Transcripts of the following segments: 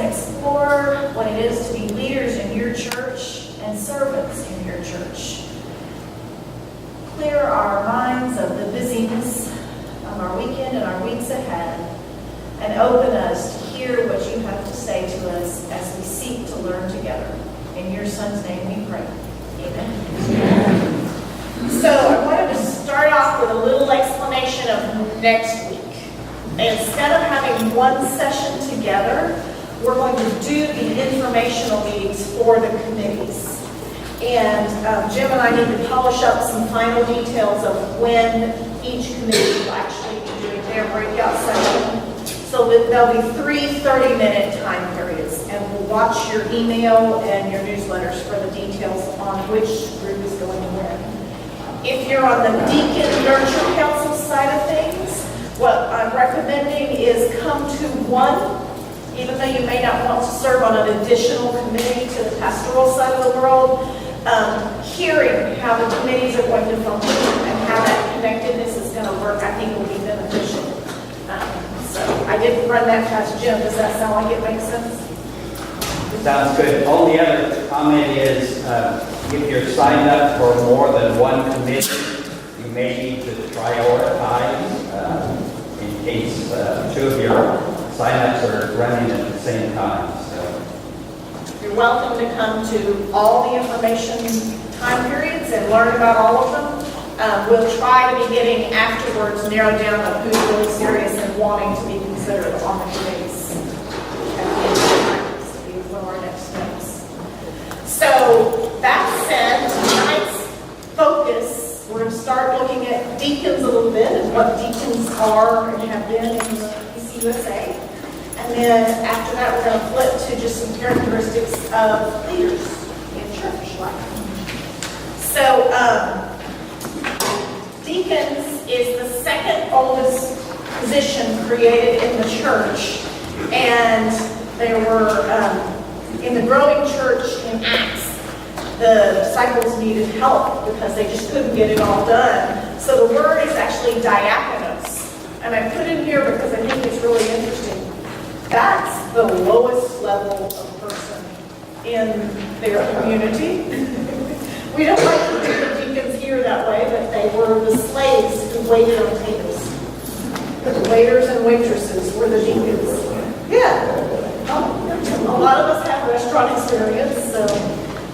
and explore what it is to be leaders in your church and servants in your church. Clear our minds of the busyness of our weekend and our weeks ahead, and open us to hear what you have to say to us as we seek to learn together. In your Son's name we pray. Amen. So I wanted to start off with a little explanation of next week. Instead of having one session together, we're going to do the informational meetings for the committees. And Jim and I need to polish up some final details of when each committee will actually be doing their breakout session. So there'll be 3 30-minute time periods, and we'll watch your email and your newsletters for the details on which group is going to win. If you're on the Deacon Nurture Council side of things, what I'm recommending is come to one, even though you may not want to serve on an additional committee to the pastoral side of the world. Hearing how the committees are going to function and how that connectedness is going to work, I think will be beneficial. So I didn't run that past Jim. Does that sound like it makes sense? It sounds good. Only other comment is if you're signed up for more than one committee, you may need to prioritize in case 2 of your sign-ups are running at the same time. So you're welcome to come to all the information time periods and learn about all of them. We'll try to be getting afterwards narrowed down on who's really serious and wanting to be considered on the committees at the end of the time. This will be one of our next steps. So that said, tonight's focus, we're going to start looking at deacons a little bit and what deacons are and have been in the PCUSA. And then after that, we're going to flip to just some characteristics of leaders in church life. So, deacons is the second oldest position created in the church, and they were in the growing church in Acts. The disciples needed help because they just couldn't get it all done. So the word is actually diakonos, and I put in here because I think it's really interesting. That's the lowest level of person in their community. We don't like to think of deacons here that way, but they were the slaves who waited on tables. The waiters and waitresses were the deacons. Yeah. A lot of us have restaurant experience, so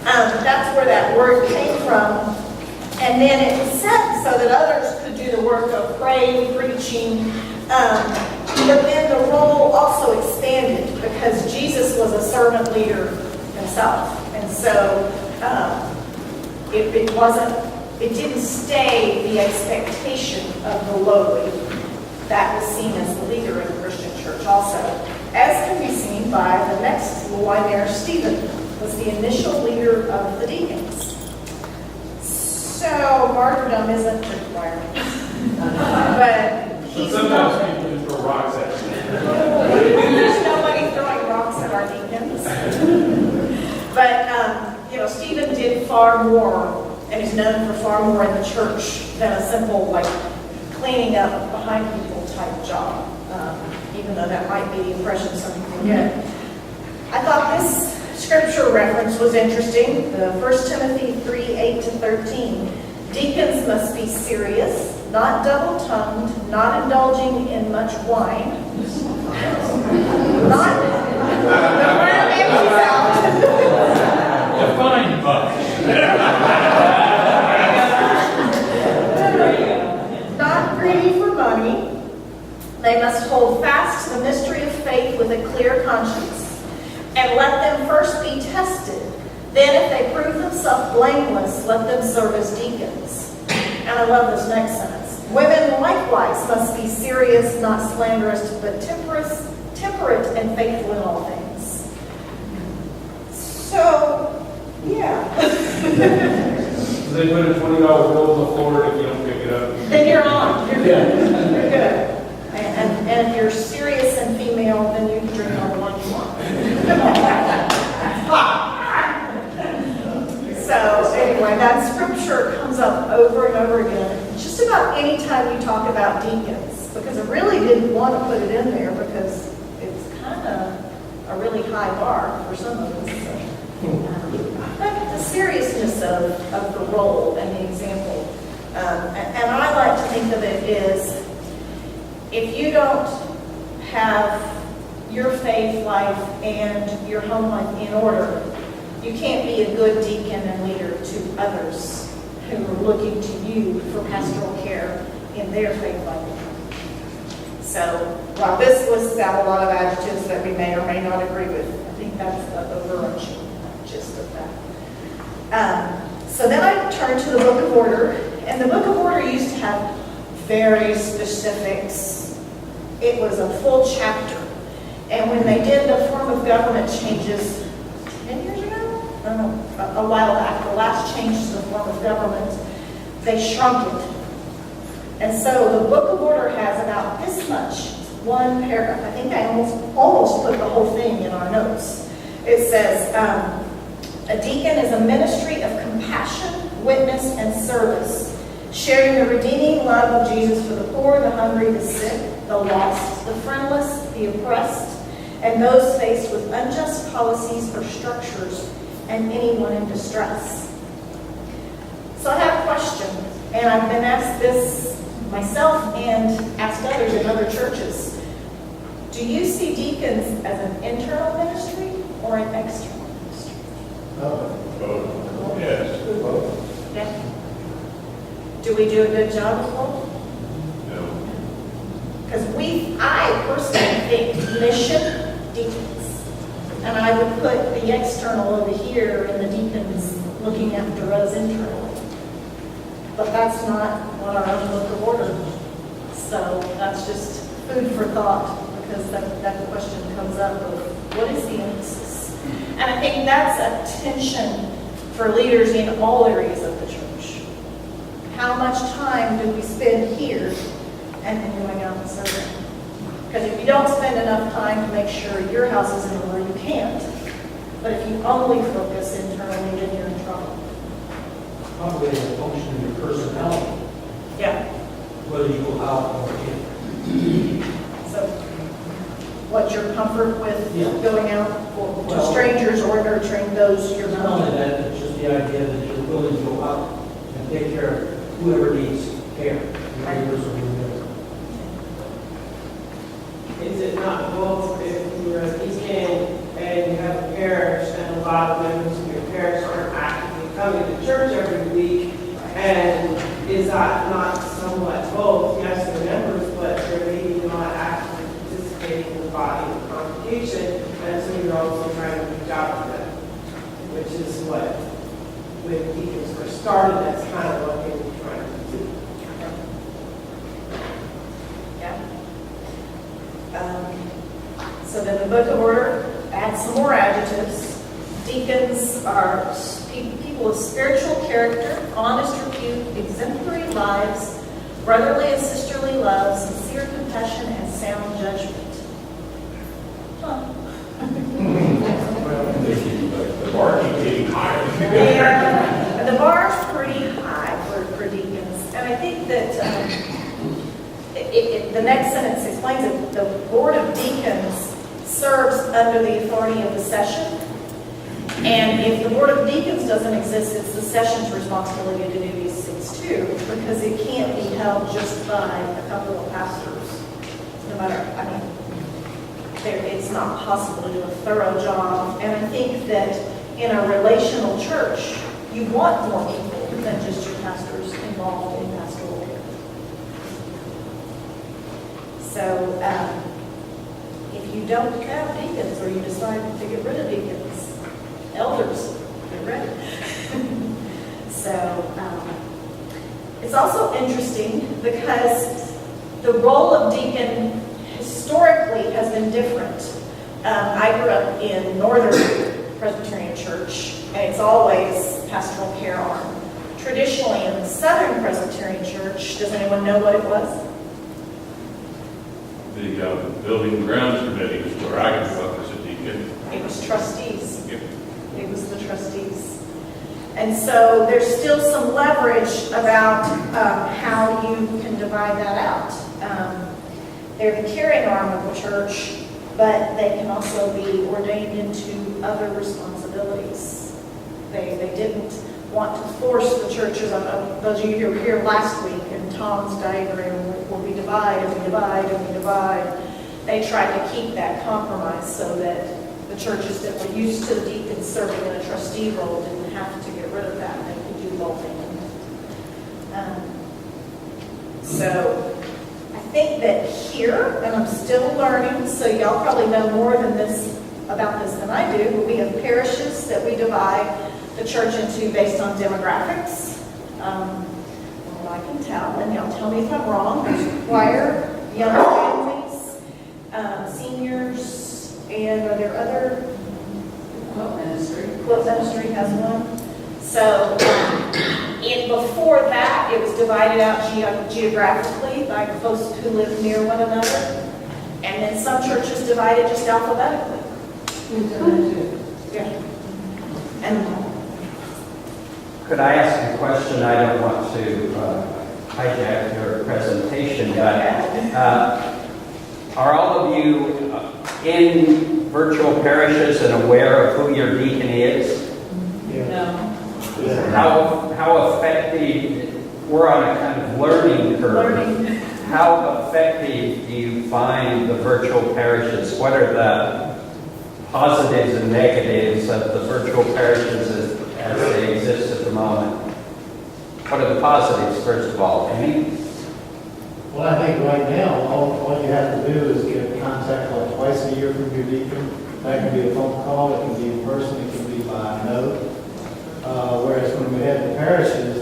that's where that word came from. And then it was set so that others could do the work of praying, preaching, but then the role also expanded because Jesus was a servant leader himself. And so it didn't stay the expectation of the lowly. That was seen as the leader in the Christian church also. As can be seen by the next line there, Stephen was the initial leader of the deacons. So martyrdom isn't required. But he's not. Sometimes people just throw rocks at you. There's nobody throwing rocks at our deacons. But, Stephen did far more and is known for far more in the church than a simple, cleaning up behind people type job, even though that might be the impression some people get. I thought this scripture reference was interesting, the 1 Timothy 3:8-13. Deacons must be serious, not double-tongued, not indulging in much wine, not the word empties out. Define much. Not greedy for money. They must hold fast to the mystery of faith with a clear conscience, and let them first be tested. Then if they prove themselves blameless, let them serve as deacons. And I love this next sentence. Women likewise must be serious, not slanderous, but temperate and faithful in all things. So, yeah. They put a $20 bill on the floor, and if you don't pick it up, Then you're on. You're good. You're good. And if you're serious and female, then you can drink all the wine you want. So anyway, that scripture comes up over and over again. Just about any time you talk about deacons, because I really didn't want to put it in there because it's kind of a a really high bar for some of us. But the seriousness of the role and the example. And I like to think of it is, if you don't have your faith life and your home life in order, you can't be a good deacon and leader to others who are looking to you for pastoral care in their faith life. So, while this lists out a lot of adjectives that we may or may not agree with, I think that's the overarching gist of that. So then I turned to the Book of Order, and the Book of Order used to have very specifics. It was a full chapter. And when they did the form of government changes 10 years ago? I don't know, a while back, the last change to the form of government, they shrunk it. And so the Book of Order has about this much, one paragraph. I think I almost put the whole thing in our notes. It says, a deacon is a ministry of compassion, witness, and service, sharing the redeeming love of Jesus for the poor, the hungry, the sick, the lost, the friendless, the oppressed, and those faced with unjust policies or structures, and anyone in distress. So I have a question, and I've been asked this myself and asked others in other churches. Do you see deacons as an internal ministry or an external ministry? Yes. Okay. Do we do a good job of both? No. Because I personally think mission deacons. And I would put the external over here and the deacons looking after us internally. But that's not what our own Book of Order. So that's just food for thought, because that question comes up of what is the emphasis? And I think that's a tension for leaders in all areas of the church. How much time do we spend here and then going out and serving? Because if you don't spend enough time to make sure your house is in order, you can't. But if you only focus internally, then you're in trouble. Probably a function of your personality, Yeah. whether you go out or in. So what's your comfort with Yeah. going out to Well- strangers or nurturing those you're Not not? only that, it's just the idea that you're willing to go out and take care of whoever needs care, your neighbors or whoever. Is it not both if you're a deacon and you have a parish and a lot of members of your parish aren't actively coming to church every week? And is that not somewhat both? Yes, they're members, but they're maybe not actively participating in the body of the congregation, and so you're also trying to reach out to them, which is what, when deacons first started, that's kind of what they were trying to do. Yeah. So then the Book of Order adds some more adjectives. Deacons are people of spiritual character, honest repute, exemplary lives, brotherly and sisterly love, sincere compassion, and sound judgment. Huh. The bar keeps getting higher. Yeah, the bar's pretty high for deacons. And I think that the next sentence explains it. The Board of Deacons serves under the authority of the session. And if the Board of Deacons doesn't exist, it's the session's responsibility to do these things too, because it can't be held just by a couple of pastors. No matter, it's not possible to do a thorough job. And I think that in a relational church, you want more people than just your pastors involved in pastoral care. So if you don't have deacons, or you decide to get rid of deacons, elders, get ready. So it's also interesting because the role of deacon historically has been different. I grew up in Northern Presbyterian Church, and it's always pastoral care arm. Traditionally in the Southern Presbyterian Church, does anyone know what it was? The Building and Grounds Committee is where I grew up as a deacon. It was trustees. Yep. It was the trustees. And so there's still some leverage about how you can divide that out. They're the caring arm of the church, but they can also be ordained into other responsibilities. They didn't want to force the churches, those of you who were here last week, in Tom's diagram, where we divide and we divide and we divide, they tried to keep that compromise so that the churches that were used to the deacons serving in a trustee role didn't have to get rid of that. They could do both. So I think that here, and I'm still learning, so y'all probably know more than this about this than I do, but we have parishes that we divide the church into based on demographics. From what I can tell, and y'all tell me if I'm wrong, there's choir, young families, seniors, and are there other? Quilt ministry. Quilt ministry has one. So, before that, it was divided out geographically by folks who lived near one another. And then some churches divided just alphabetically. Yeah. And Could I ask a question? I don't want to hijack your presentation, but are all of you in virtual parishes and aware of who your deacon is? No. How effective, we're on a kind of learning curve. How effective do you find the virtual parishes? What are the positives and negatives of the virtual parishes as they exist at the moment? What are the positives, first of all? Amy? Well, I think right now, all you have to do is get contact like twice a year from your deacon. That can be a phone call, it can be in person, it can be by note. Whereas when we had the parishes,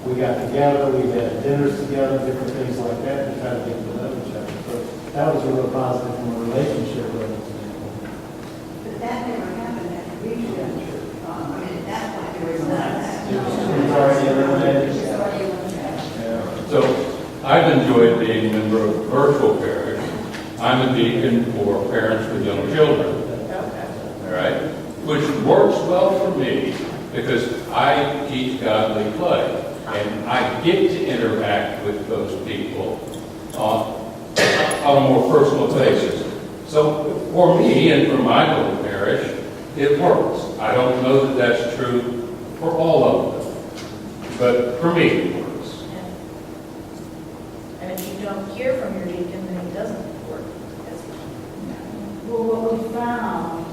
we got together, we had dinners together, different things like that, to try to get to know each other. So that was a real positive from a relationship level standpoint. But that never happened at the regional church. I mean, that's why there was not. It's already eliminated. It's already eliminated. Yeah. So I've enjoyed being a member of a virtual parish. I'm a deacon for parents with young children. All right? Which works well for me because I teach godly play. And I get to interact with those people on a more personal basis. So for me and for my little parish, it works. I don't know that that's true for all of them, but for me it works. And if you don't hear from your deacon, then it doesn't work as well. Well, what we found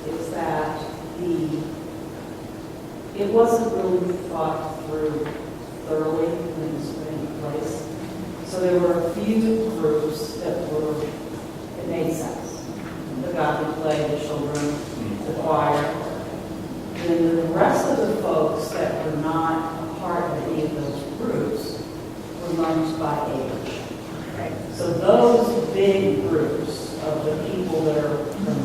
is that it wasn't really thought through thoroughly when it was put into place. So there were a few groups that it made sense. The godly play, the children, the choir. And the rest of the folks that were not a part of any of those groups were lumped by age. Right. So those big groups of the people that are from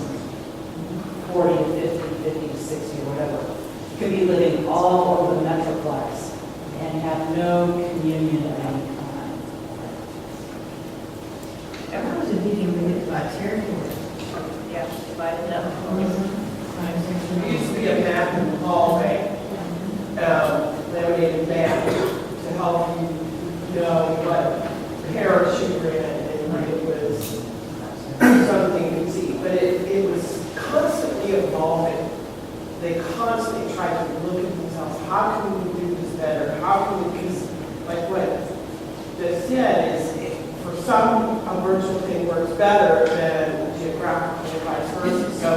40 to 50, 50 to 60 or whatever, could be living all over the Metroplex and have no communion of any kind. Ever was a deacon limited by territory? Yeah, divided up. There used to be a map in the hallway, laminated map to help you know what parish you were in and when it was something you see. But it was constantly evolving. They constantly tried to look at themselves. How can we do this better? How can we, because like what they said is, for some, a virtual thing works better than geographical and vice versa. So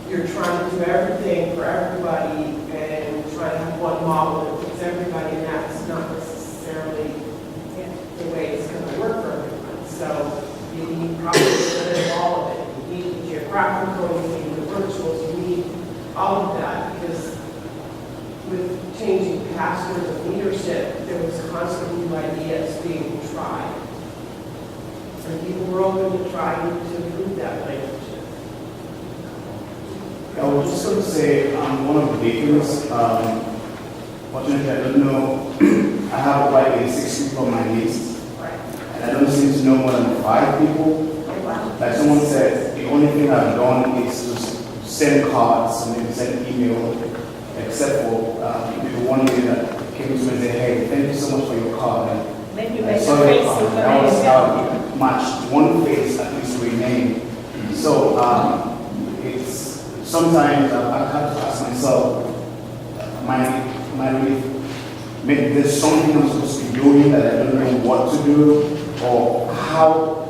you're trying to do everything for everybody and trying to have one model that fits everybody, and that's not necessarily the way it's going to work for everyone. So you need probably a bit of all of it. You need the geographical, you need the virtuals, you need all of that, because with changing pastors and leadership, there was constantly new ideas being tried. And people were open to trying to improve that relationship. I was just going to say, I'm one of the deacons. Fortunately, I don't know, I have like 6 people on my list, and I don't seem to know more than 5 people. Like someone said, the only thing I've done is to send cards, maybe send email, except for the one lady that came to me and said, hey, thank you so much for your card. And Then you make a So face with the that was name. much, one face at least remained. So it's, sometimes I have to ask myself, am I really, maybe there's something I'm supposed to be doing that I don't know what to do, or how,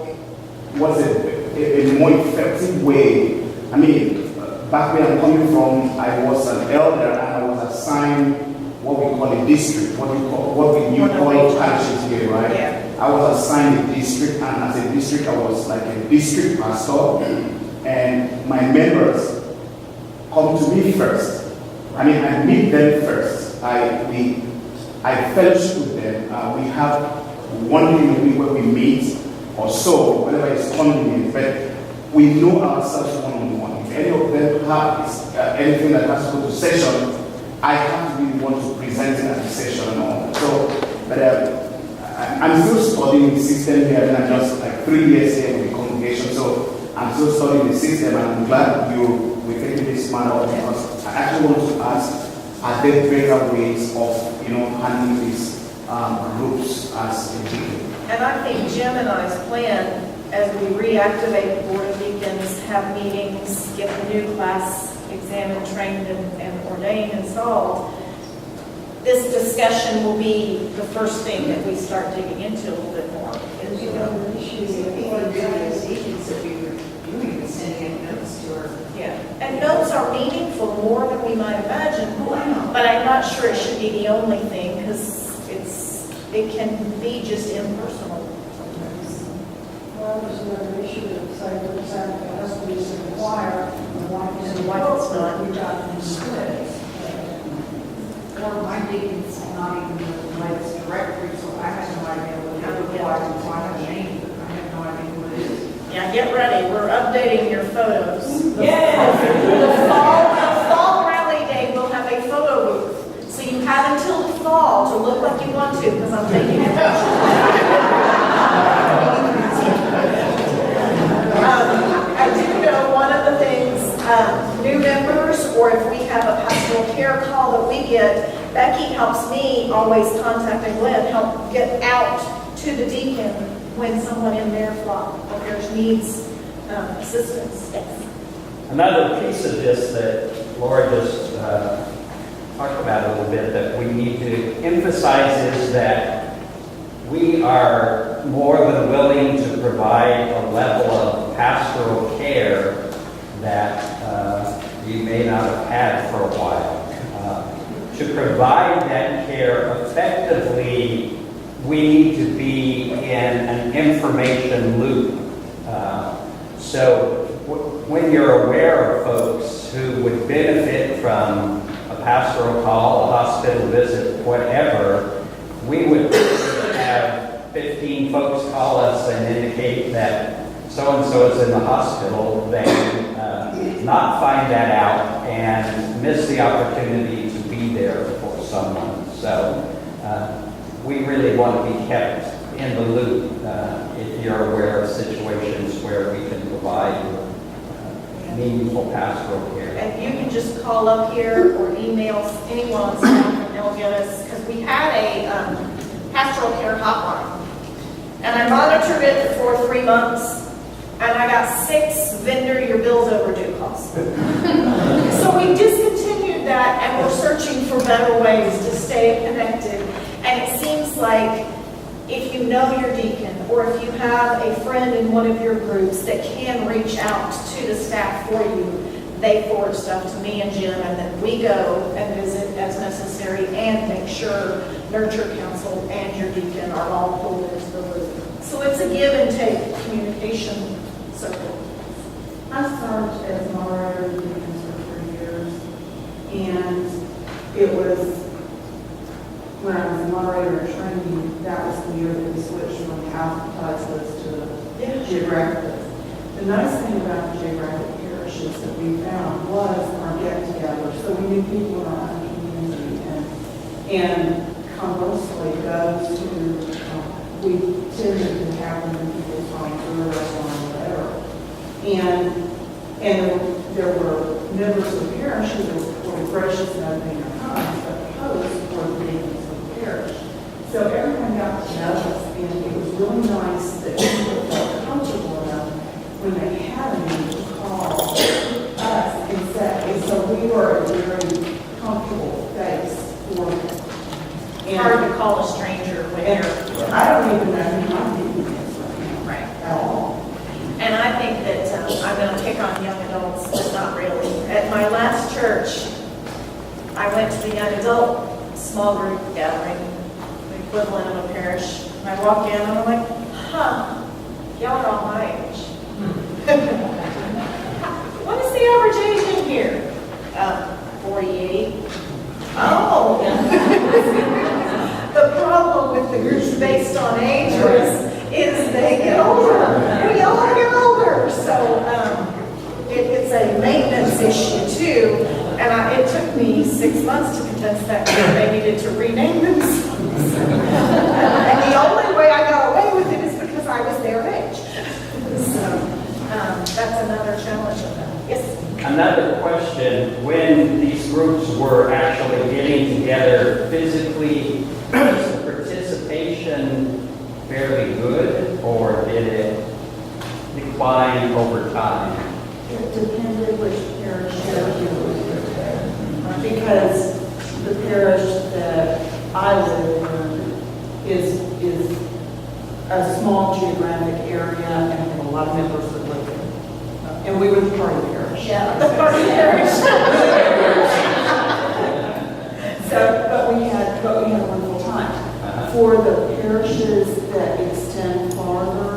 what's a more effective way? I mean, back where I'm coming from, I was an elder and I was assigned what we call a district, what you call parishes here, right? Yeah. I was assigned a district, and as a district, I was like a district pastor, and my members come to me first. I mean, I meet them first. I fellowship with them. We have one day in a week where we meet, or so, whatever is convenient, but we know ourselves one-on-one. If any of them have anything that has to go to session, I have to be the one to present it at the session and all that. So, but I'm still studying the system here, and I'm just like 3 years here with the congregation, so I'm still studying the system, and I'm glad we're taking this matter up, because I actually want to ask, are there better ways of, handling these groups as a deacon? And I think Jim and I's plan, as we reactivate the Board of Deacons, have meetings, get the new class examined, trained, and ordained, installed, this discussion will be the first thing that we start digging into a little bit more. And you know, the issues that we were doing as agents that we were doing was sending in notes to our. Yeah, and notes are meaningful more than we might imagine. Oh, I know. But I'm not sure it should be the only thing, because it can be just impersonal sometimes. Well, there's another issue that say, for example, it has to be in the choir, and why it's not. we got them split. One of my deacons is not even the latest directory, so I have no idea what it looks like, and so I have named it. I have no idea what it is. Yeah, get ready, we're updating your photos. Yes. The fall rally day, we'll have a photo booth. So you have until the fall to look like you want to, because I'm taking it. I do know one of the things, new members, or if we have a pastoral care call that we get, Becky helps me always contact and Glenn, help get out to the deacon when someone in their flock or theirs needs assistance. Another piece of this that Laura just talked about a little bit that we need to emphasize is that we are more than willing to provide a level of pastoral care that you may not have had for a while. To provide that care effectively, we need to be in an information loop. So when you're aware of folks who would benefit from a pastoral call, a hospital visit, whatever, we would have 15 folks call us and indicate that so-and-so is in the hospital, then not find that out and miss the opportunity to be there for someone. So we really want to be kept in the loop if you're aware of situations where we can provide meaningful pastoral care. And you can just call up here or email anyone on staff and they'll get us, because we had a pastoral care hotline. And I monitored it for 3 months, and I got 6 vendor your bill's overdue calls. So we discontinued that, and we're searching for better ways to stay connected. And it seems like if you know your deacon, or if you have a friend in one of your groups that can reach out to the staff for you, they forward stuff to me and Jim, and then we go and visit as necessary and make sure Nurture Council and your deacon are all pulled into the loop. So it's a give and take communication circle. I served as moderator of deacons for 3 years, and it was, when I was moderator of training, that was the year that we switched from alphabetized list to geographic list. The nice thing about the geographic parishes that we found was our get-together, so we knew people in our own community, and conversely, those who we tended to have them in people's homes or restaurants or whatever. And there were members of the parish who were gracious in opening their homes, but hosts were the deacons of the parish. So everyone got to know us, and it was really nice that people felt comfortable enough when they had a need to call us and say, and so we were a very comfortable face for them. Hard And to call a stranger when you're, I don't even know who my deacon is right now right. at all. And I think that I'm going to pick on young adults, but not really. At my last church, I went to the young adult small group gathering, the equivalent of a parish. And I walked in and I'm like, y'all are all my age. What is the average age in here? 48. Oh. The problem with the groups based on age is they get older. We all get older. So it's a maintenance issue too. And it took me 6 months to convince that they needed to rename themselves. And the only way I got away with it is because I was their age. So that's another challenge of that. Yes. Another question, when these groups were actually getting together physically, was the participation fairly good, or did it decline over time? It depended which parish you were with. Because the parish that I live in is a small geographic area and had a lot of members that live there. And we were the party parish. Yeah, the party parish. But we had a wonderful time. For the parishes that extend farther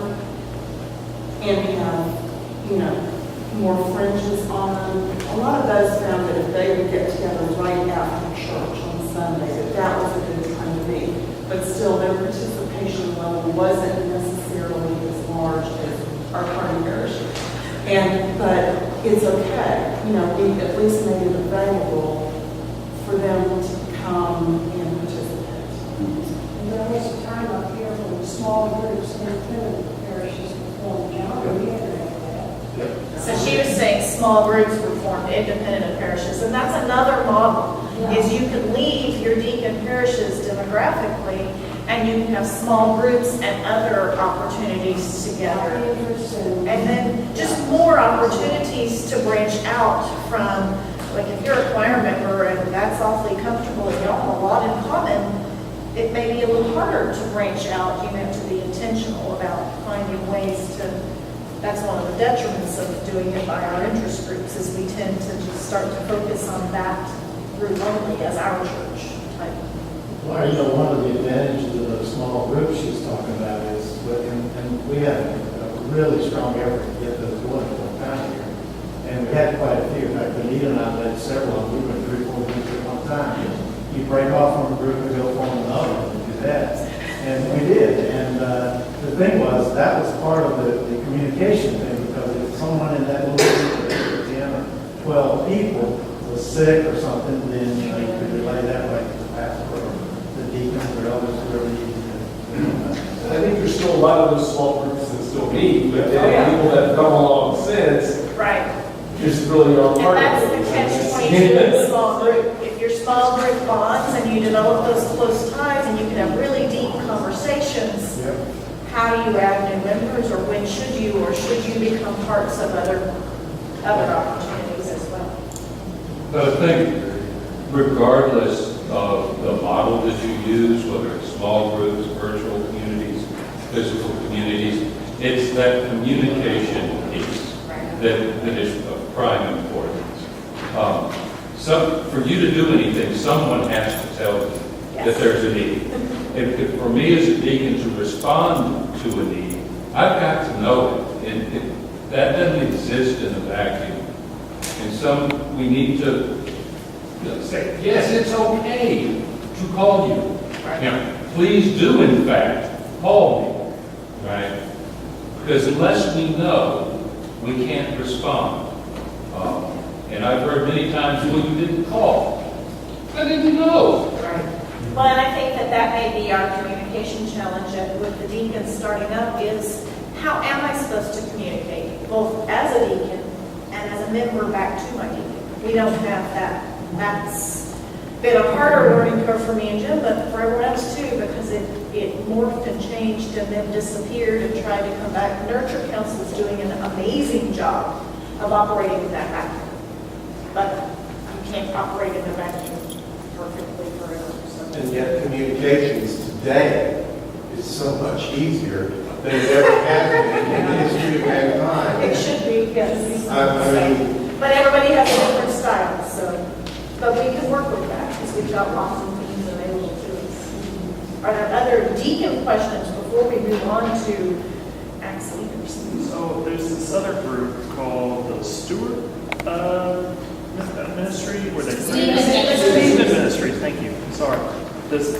and have, more fringes on them, a lot of those found that if they would get together right after church on Sunday, that was a good time to be. But still, their participation level wasn't necessarily as large as our party parish. But it's okay, we at least made it available for them to come and participate. And there was a time up here when the small groups, independent parishes were formed. Now we had that. So she was saying small groups were formed independent of parishes, and that's another model, is you can leave your deacon parishes demographically, and you can have small groups and other opportunities together. And then just more opportunities to branch out from, like if you're a choir member and that's awfully comfortable and y'all have a lot in common, it may be a little harder to branch out. You have to be intentional about finding ways to. That's one of the detriments of doing it by our interest groups, is we tend to just start to focus on that group only as our church type. Well, one of the advantages of the small groups she's talking about is, and we had a really strong effort to get those going for a time here. And we had quite a few. In fact, Anita and I led several, we went 3 or 4 weeks at one time. You break off from a group and go form another and do that. And we did. And the thing was, that was part of the communication thing, because if someone in that little group, 10 or 12 people, was sick or something, then you could relay that way to the pastor or the deacons or others, whoever needed to. I think there's still a lot of those small groups that still meet, but then people that have come along since Right. just really aren't And part of that's it. the catch-22 of the small group. If your small group bonds and you develop those close ties and you can have really deep conversations, how do you add new members, or when should you, or should you become parts of other opportunities as well? But I think regardless of the model that you use, whether it's small groups, virtual communities, physical communities, it's that communication piece that is of prime importance. For you to do anything, someone has to tell you that there's a need. If for me as a deacon to respond to a need, I've got to know it. That doesn't exist in a vacuum. And we need to say, yes, it's okay to call you. Now, please do, in fact, call me. Right? Because unless we know, we can't respond. And I've heard many times, well, you didn't call. I didn't know. Right. Well, and I think that may be our communication challenge with the deacons starting up, is how am I supposed to communicate, both as a deacon and as a member back to my deacon? We don't have that. been a harder learning curve for me and Jim, but for everyone else too, because it morphed and changed and then disappeared and tried to come back. Nurture Council is doing an amazing job of operating in that vacuum. But you can't operate in a vacuum perfectly forever. So. And yet communications today is so much easier than it ever has been in the history of mankind. It should be, yes. I mean, But everybody has a different style, so, but we can work with that because we've got lots of things available to us. Are there other deacon questions before we move on to Acts leaders? So there's this other group called the Stewart Ministry, where they Stephen Ministries. Thank you. Sorry. Does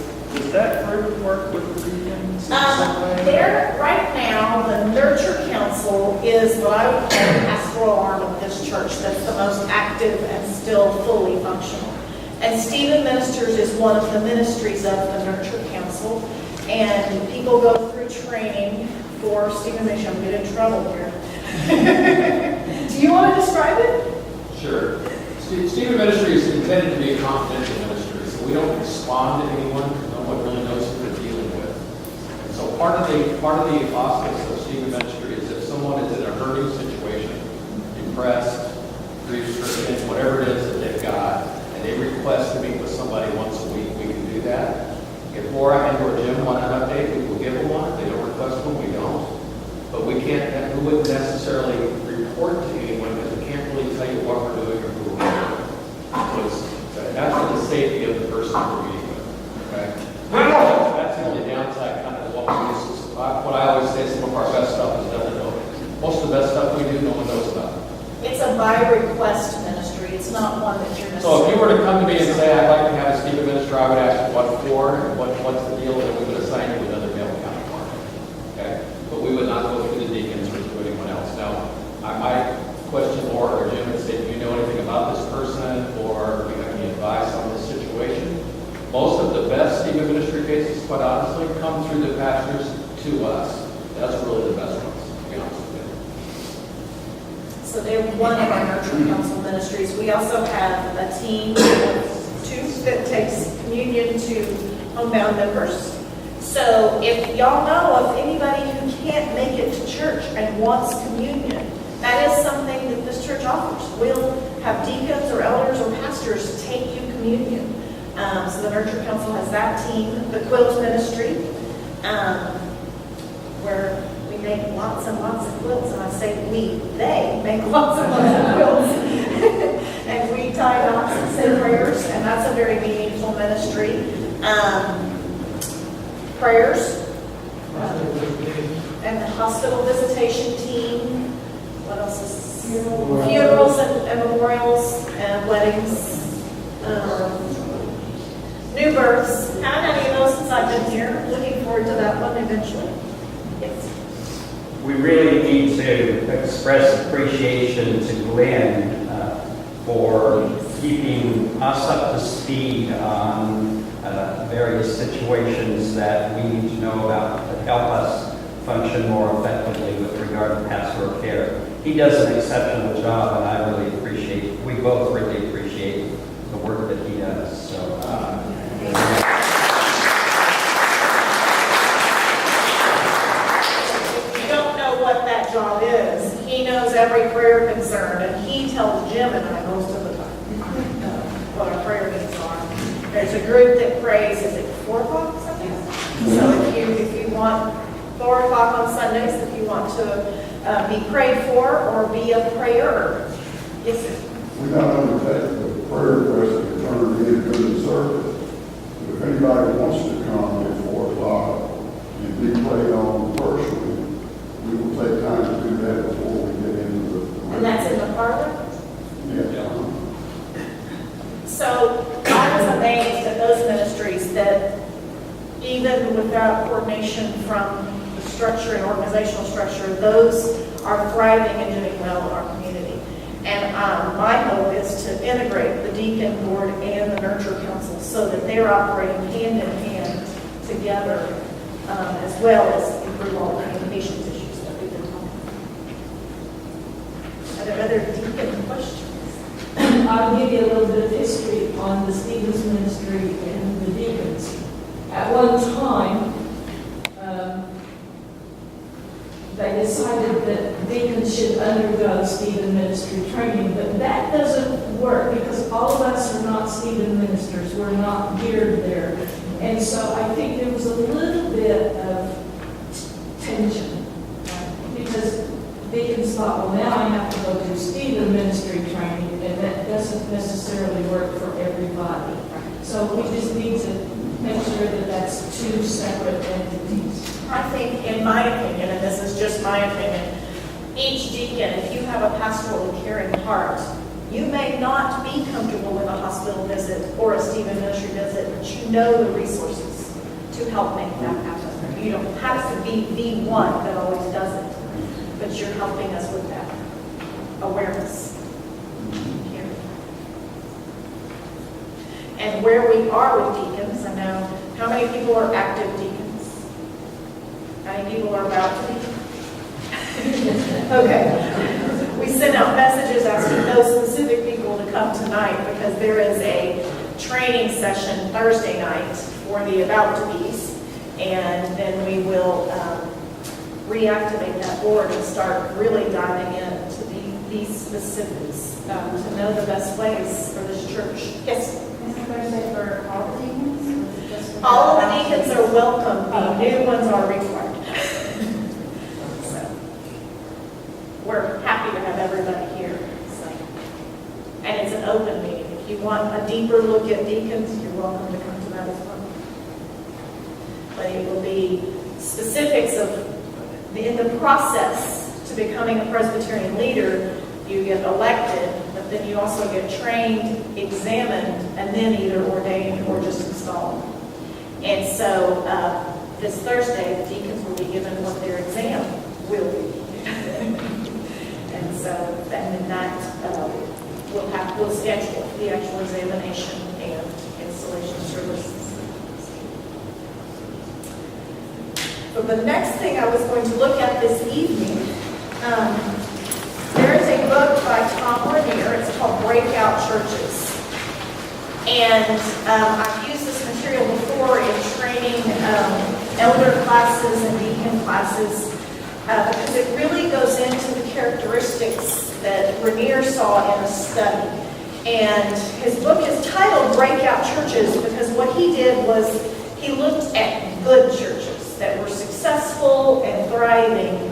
that group work with the deacons? in some way? There, right now, the Nurture Council is what I would call the pastoral arm of this church that's the most active and still fully functional. And Stephen Ministers is one of the ministries of the Nurture Council. And people go through training for Stephen Ministry. I'm getting in trouble here. Do you want to describe it? Sure. Stephen Ministry is intended to be a confidential ministry, so we don't respond to anyone because no one really knows who they're dealing with. And so part of the auspice of Stephen Ministry is if someone is in a hurting situation, depressed, grief-stricken, whatever it is that they've got, and they request to meet with somebody once a week, we can do that. If Laura and or Jim want an update, we will give them one. If they don't request one, we don't. But we wouldn't necessarily report to anyone because we can't really tell you what we're doing or who we're doing. That's for the safety of the person we're meeting with. Okay? That's the only downside, kind of what we use. What I always say, some of our best stuff is done in open. Most of the best stuff we do, no one knows about. It's a by request ministry. It's not one that you're necessarily. So if you were to come to me and say, I'd like to have a Stephen ministry, I would ask you what for and what's the deal, and we would assign you another male counterpart. Okay? But we would not go through the deacons or through anyone else. Now, I question Laura or Jim and say, do you know anything about this person or do you have any advice on this situation? Most of the best Stephen ministry cases, quite honestly, come through the pastors to us. That's really the best ones, to be honest with you. So they're one of our Nurture Council ministries. We also have a team of 2 that takes communion to homebound members. So if y'all know of anybody who can't make it to church and wants communion, that is something that this church offers. We'll have deacons or elders or pastors take you communion. So the Nurture Council has that team. The Quilts Ministry, where we make lots and lots of quilts. And I say they make lots and lots of quilts. And we tie knots and say prayers. And that's a very meaningful ministry. Prayers. And the hospital visitation team. What else is? Funerals and memorials and weddings. New births. Haven't had any of those since I've been here. Looking forward to that one eventually. Yes. We really need to express appreciation to Glenn for keeping us up to speed on various situations that we need to know about that help us function more effectively with regard to pastoral care. He does an exceptional job, and I really appreciate, we both really appreciate the work that he does. So, if you don't know what that job is, he knows every prayer concern, and he tells Jim and I most of the time what our prayer needs are. There's a group that prays, is it 4 o'clock Sundays? So if you want 4 o'clock on Sundays, if you want to be prayed for or be a prayer. Yes, sir. We not only take the prayer request and turn it into the service, but if anybody wants to come at 4 o'clock and be prayed on personally, we will take time to do that before we get into the. And that's in the parlor? Yeah. So I was amazed at those ministries that even without coordination from the structure and organizational structure, those are thriving and doing well in our community. And my hope is to integrate the deacon board and the Nurture Council so that they're operating hand in hand together, as well as improve all the communications issues that we've been talking about. Are there other deacon questions? I'll give you a little bit of history on the Stevens ministry and the deacons. At one time, they decided that deacons should undergo Stephen ministry training, but that doesn't work because all of us are not Stephen ministers. We're not geared there. And so I think there was a little bit of tension because deacons thought, well, now I have to go do Stephen ministry training, and that doesn't necessarily work for everybody. So we just need to make sure that that's two separate entities. I think, in my opinion, and this is just my opinion, each deacon, if you have a pastoral and caring heart, you may not be comfortable with a hospital visit or a Stephen ministry visit, but you know the resources to help make that happen. You don't have to be the one that always does it, but you're helping us with that awareness. And where we are with deacons, I know, how many people are active deacons? How many people are about to be? Okay. We sent out messages asking those specific people to come tonight because there is a training session Thursday night for the about to be's, and then we will reactivate that board and start really diving into these specifics to know the best ways for this church. Yes? Is it Thursday for all the deacons? Or is it just for All of the deacons are welcome. The new ones are required. So, we're happy to have everybody here. So, and it's an open meeting. If you want a deeper look at deacons, you're welcome to come to that as well. But it will be specifics of in the process to becoming a Presbyterian leader. You get elected, but then you also get trained, examined, and then either ordained or just installed. And so this Thursday, the deacons will be given what their exam will be. And so then we'll schedule the actual examination and installation services. So the next thing I was going to look at this evening, there is a book by Tom Rainier. It's called Breakout Churches. And I've used this material before in training elder classes and deacon classes because it really goes into the characteristics that Rainier saw in a study. And his book is titled Breakout Churches because what he did was he looked at good churches that were successful and thriving.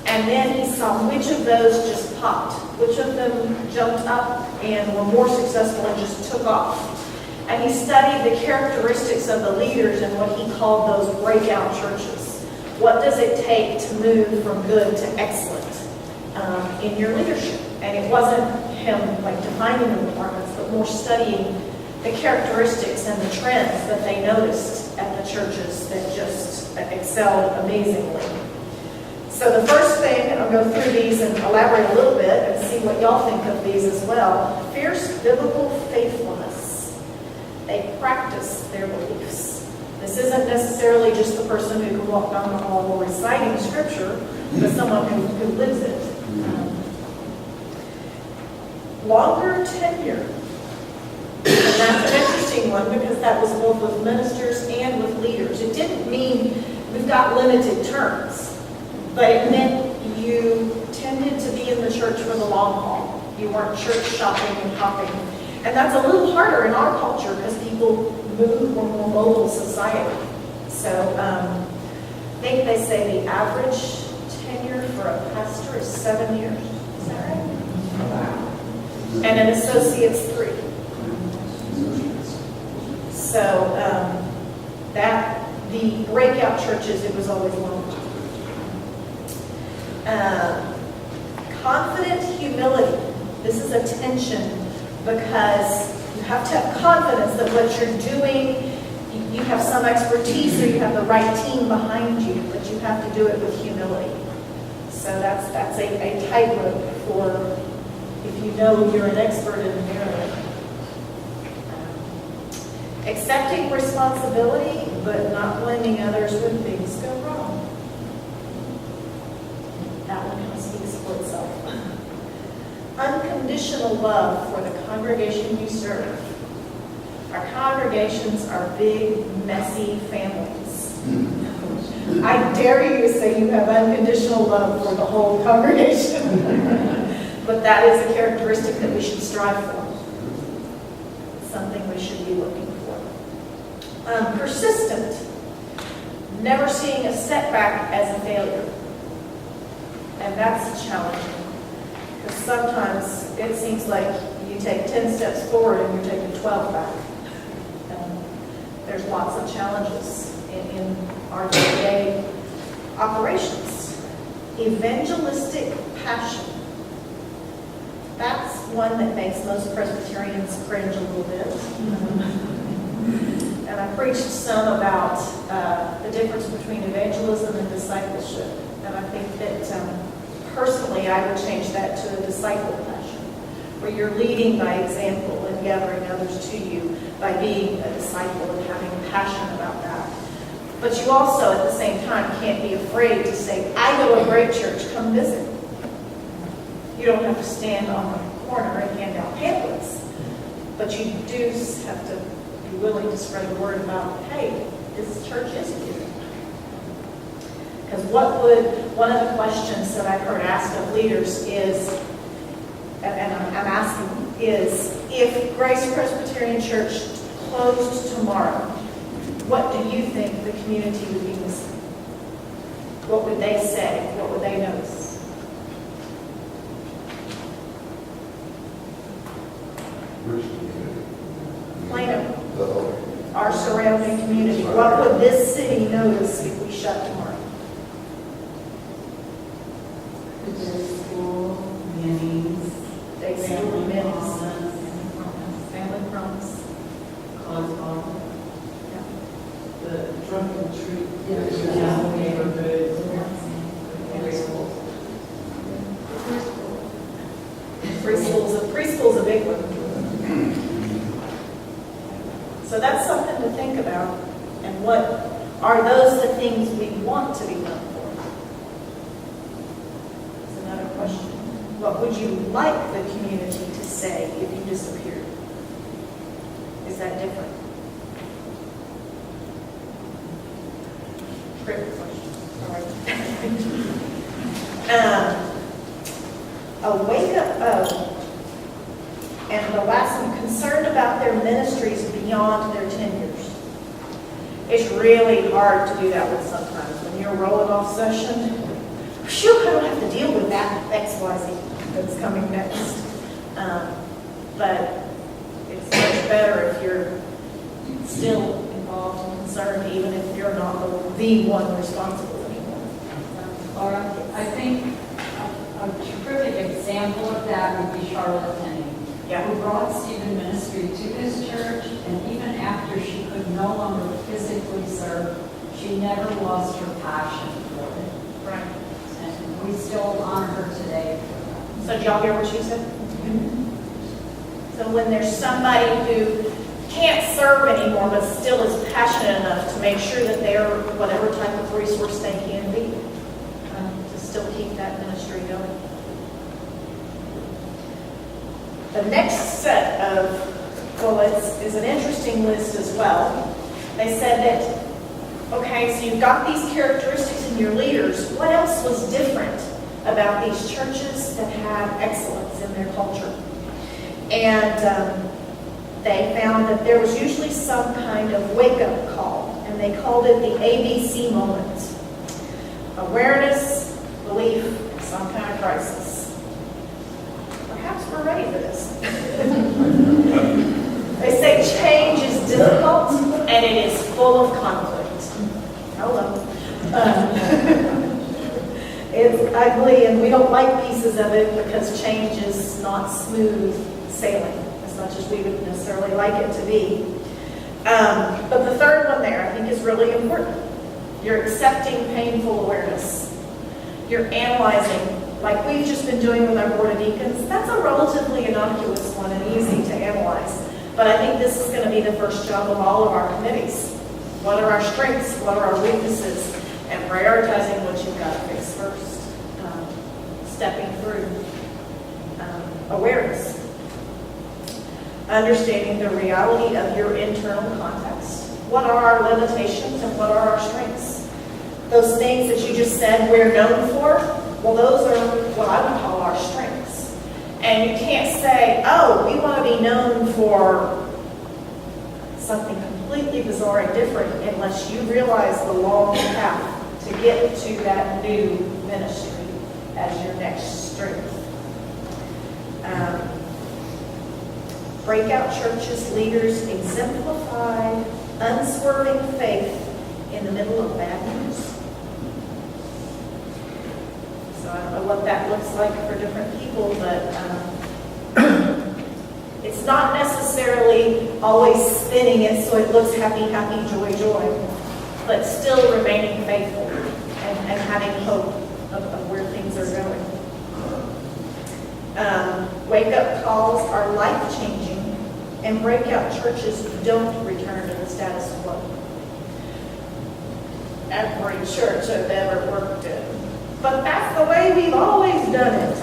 And then he saw which of those just popped, which of them jumped up and were more successful and just took off. And he studied the characteristics of the leaders and what he called those breakout churches. What does it take to move from good to excellent in your leadership? And it wasn't him like defining the requirements, but more studying the characteristics and the trends that they noticed at the churches that just excelled amazingly. So the first thing, and I'll go through these and elaborate a little bit and see what y'all think of these as well. Fierce biblical faithfulness. They practice their beliefs. This isn't necessarily just the person who can walk down the hall reciting scripture, but someone who lives it. Longer tenure. And that's an interesting one because that was both with ministers and with leaders. It didn't mean we've got limited terms. But it meant you tended to be in the church for the long haul. You weren't church shopping and hopping. And that's a little harder in our culture because people move, we're more mobile society. So I think they say the average tenure for a pastor is 7 years. Is that right? Wow. And an associate's 3. So the breakout churches, it was always long. Confident humility. This is a tension because you have to have confidence that what you're doing, you have some expertise or you have the right team behind you, but you have to do it with humility. So that's a tightrope for if you know you're an expert in an area. Accepting responsibility, but not blaming others when things go wrong. That one kind of speaks for itself. unconditional love for the congregation you serve. Our congregations are big, messy families. I dare you to say you have unconditional love for the whole congregation. But that is a characteristic that we should strive for. Something we should be looking for. Persistent. Never seeing a setback as a failure. And that's challenging. Because sometimes it seems like you take 10 steps forward and you're taking 12 back. There's lots of challenges in our day-to-day operations. Evangelistic passion. That's one that makes most Presbyterians cringe a little bit. And I preached some about the difference between evangelism and discipleship. And I think that personally I would change that to a disciple passion, where you're leading by example and gathering others to you by being a disciple and having passion about that. But you also, at the same time, can't be afraid to say, I go to a great church, come visit. You don't have to stand on the corner and hand out pamphlets, but you do have to be willing to spread the word about, hey, this church is good. Because one of the questions that I've heard asked of leaders is, and I'm asking, is if Grace Presbyterian Church closed tomorrow, what do you think the community would be missing? What would they say? What would they notice? Plano, our surrounding community. What would this city notice if we shut tomorrow? Day school, minis, Day school, minis, family promise. The trunk and treat. Yeah. Neighborhoods. Preschool's a big one. So that's something to think about. And what are those the things we want to be known for? That's another question. What would you like the community to say if you disappeared? Is that different? Great question. All right. A wake-up, and the last one, concerned about their ministries beyond their tenures. It's really hard to do that with sometimes. When you're rolling off session, phew, I don't have to deal with that XYZ that's coming next. But it's much better if you're still involved and concerned, even if you're not the one responsible anymore. Laura, I think a terrific example of that would be Charlotte Tenney, who brought Stephen Ministry to this church, and even after she could no longer physically serve, she never lost her passion for it. Right. And we still honor her today for that. So did y'all hear what she said? So when there's somebody who can't serve anymore, but still is passionate enough to make sure that they're whatever type of resource they can be, to still keep that ministry going. The next set of bullets is an interesting list as well. They said that, okay, so you've got these characteristics in your leaders. What else was different about these churches that had excellence in their culture? And they found that there was usually some kind of wake-up call, and they called it the ABC moment. Awareness, belief, and some kind of crisis. Perhaps we're ready for this. They say change is difficult, and it is full of conflict. Hello. It's ugly, and we don't like pieces of it because change is not smooth sailing as much as we would necessarily like it to be. But the third one there, I think, is really important. You're accepting painful awareness. You're analyzing, like we've just been doing with our Board of Deacons. That's a relatively innocuous one and easy to analyze. But I think this is going to be the first job of all of our committees. What are our strengths? What are our weaknesses? And prioritizing what you've got to fix first. Stepping through. awareness. Understanding the reality of your internal context. What are our limitations and what are our strengths? Those things that you just said we're known for, well, those are what I would call our strengths. And you can't say, oh, we want to be known for something completely bizarre and different unless you realize the long path to get to that new ministry as your next strength. Breakout churches leaders exemplify unswerving faith in the middle of bad news. So I don't know what that looks like for different people, but it's not necessarily always spinning it so it looks happy, happy, joy, joy, but still remaining faithful and having hope of where things are going. Wake-up calls are life-changing, and breakout churches don't return to the status quo. Every church I've ever worked in. But that's the way we've always done it.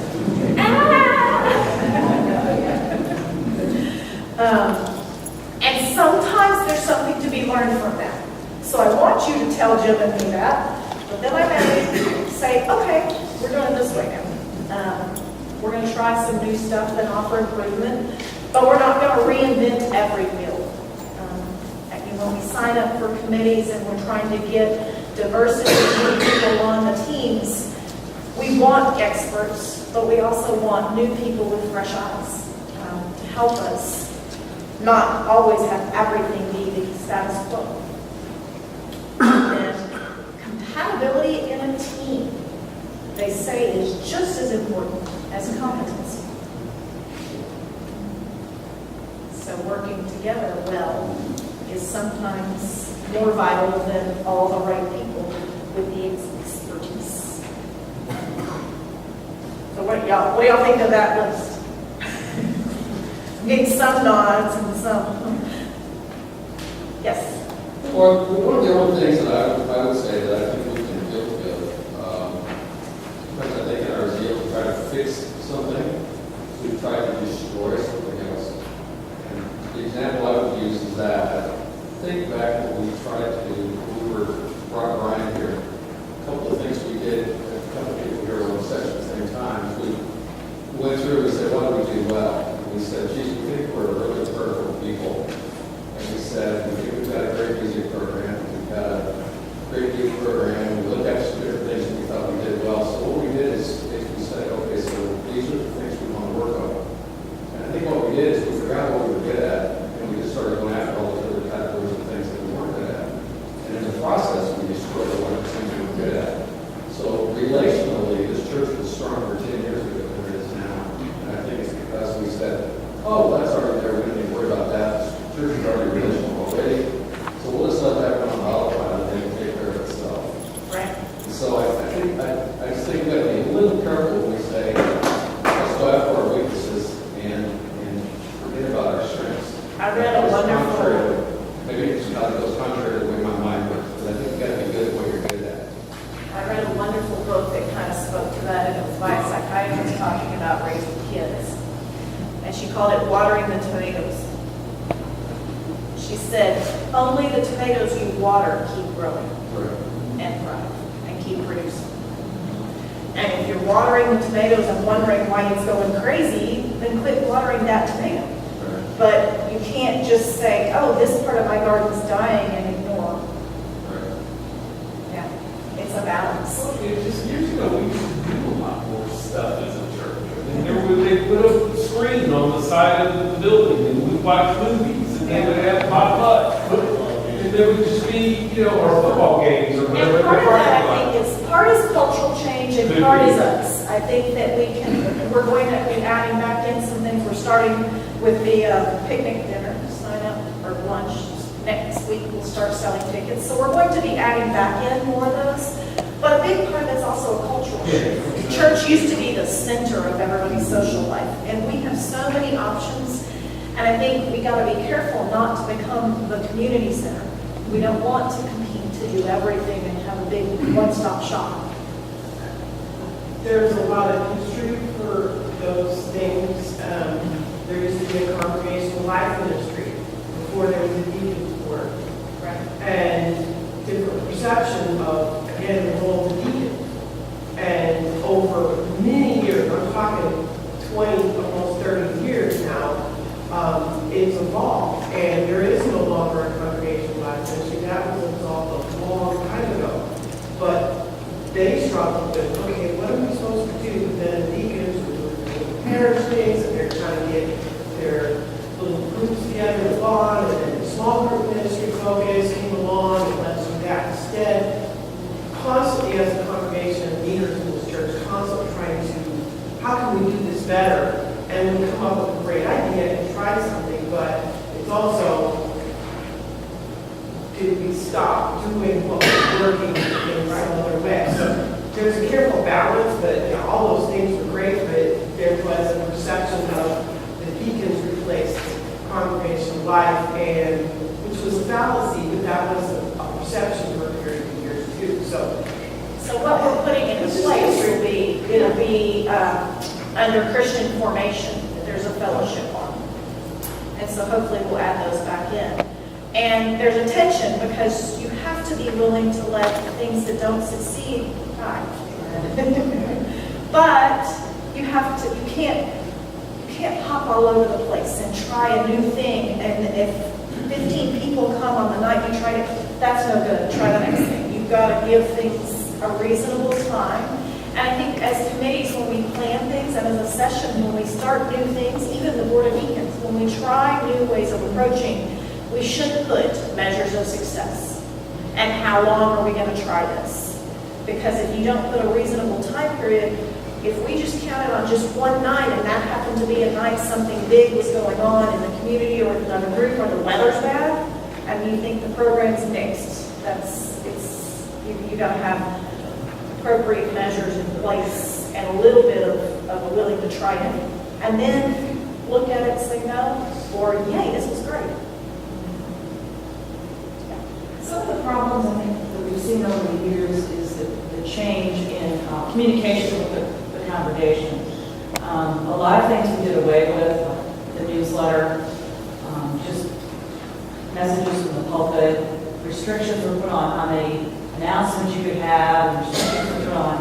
And sometimes there's something to be learned from that. So I want you to tell Jim and me that, but then I may say, okay, we're doing it this way now. We're going to try some new stuff and offer improvement, but we're not going to reinvent every wheel. When we sign up for committees and we're trying to get diversity of people on the teams, we want experts, but we also want new people with fresh eyes to help us not always have everything be the status quo. And compatibility in a team, they say, is just as important as competency. So working together well is sometimes more vital than all the right people with the expertise. So what do y'all think of that list? I'm getting some nods and some. Yes. Well, one of the only things that I would say that I think we can deal with, because I think in our zeal to try to fix something, we try to destroy something else. And the example I would use is that think back what we tried to do when we brought Brian here. A couple of things we did, a couple of people here on session at the same time. We went through and said, what do we do well? And we said, geez, we think we're really prayerful people. And we said, we think we've got a great music program, we've got a great youth program, we looked at some different things that we thought we did well. So what we did is we said, okay, so these are the things we want to work on. And I think what we did is we forgot what we were good at, and we just started going after all those other categories of things that we weren't good at. And in the process, we destroyed a lot of things we were good at. So relationally, this church was stronger 10 years ago than it is now. And I think it's because we said, oh, that's already there, we don't need to worry about that. The church is already relational already. So we'll just let that run on autopilot and it'll take care of itself. Right. And so I just think we've got to be a little careful when we say, let's go after our weaknesses and forget about our strengths. I read a wonderful, Maybe it's not goes contrary to the way my mind works, but I think you got to be good at what you're good at. I read a wonderful book that kind of spoke to that, and it was by a psychiatrist talking about raising kids. And she called it watering the tomatoes. She said, only the tomatoes you water keep growing and thrive and keep producing. And if you're watering the tomatoes and wondering why it's going crazy, then quit watering that tomato. But you can't just say, oh, this part of my garden's dying and ignore. Yeah, it's a balance. Just years ago, we used to do a lot more stuff as a church. And they put a screen on the side of the building, and we'd watch movies, and they would have potluck. And there would just be, our football games or whatever. And part of that, I think, is part is cultural change and part is us. I think that we're going to be adding back in some things. We're starting with the picnic dinner, sign up, or lunch. Next week, we'll start selling tickets. So we're going to be adding back in more of those. But a big part of it's also a cultural shift. The church used to be the center of everybody's social life. And we have so many options. And I think we got to be careful not to become the community center. We don't want to compete to do everything and have a big one-stop shop. There's a lot of history for those things. There used to be a congregational life ministry before there was a deacon's board. And different perception of, again, the role of the deacon. And over many years, I'm talking 20, almost 30 years now, it's evolved. And there is no longer a congregational life ministry. That was resolved a long time ago. But they struggled with, okay, what are we supposed to do? Then deacons were doing parish things, and they're trying to get their little groups together to bond, and then the small group ministry focus came along and let's do that instead. Constantly, as a congregation of leaders in this church, constantly trying to, how can we do this better? And we come up with a great idea and try something, but it's also, did we stop doing what was working in some other way? So there's a careful balance, but you know, all those things were great, but there was a perception of the deacons replaced congregational life, and which was a fallacy, but that was a perception for a period of years too. So what we're putting into place will be, it'll be under Christian formation, that there's a fellowship on. And so hopefully we'll add those back in. And there's a tension because you have to be willing to let things that don't succeed die. But you have to, you can't hop all over the place and try a new thing. And if 15 people come on the night you try to, that's no good. Try the next thing. You've got to give things a reasonable time. And I think as committees, when we plan things, and as a session, when we start new things, even the Board of Deacons, when we try new ways of approaching, we should put measures of success. And how long are we going to try this? Because if you don't put a reasonable time period, if we just counted on just one night and that happened to be a night something big was going on in the community or with another group or the weather's bad, and you think the program's mixed, you got to have appropriate measures in place and a little bit of a willing to try it. And then look at it and say no, or yay, this was great. Some of the problems I think that we've seen over the years is the change in communication with the congregation. A lot of things we did away with, like the newsletter, just messages from the pulpit, restrictions were put on how many announcements you could have, and restrictions were put on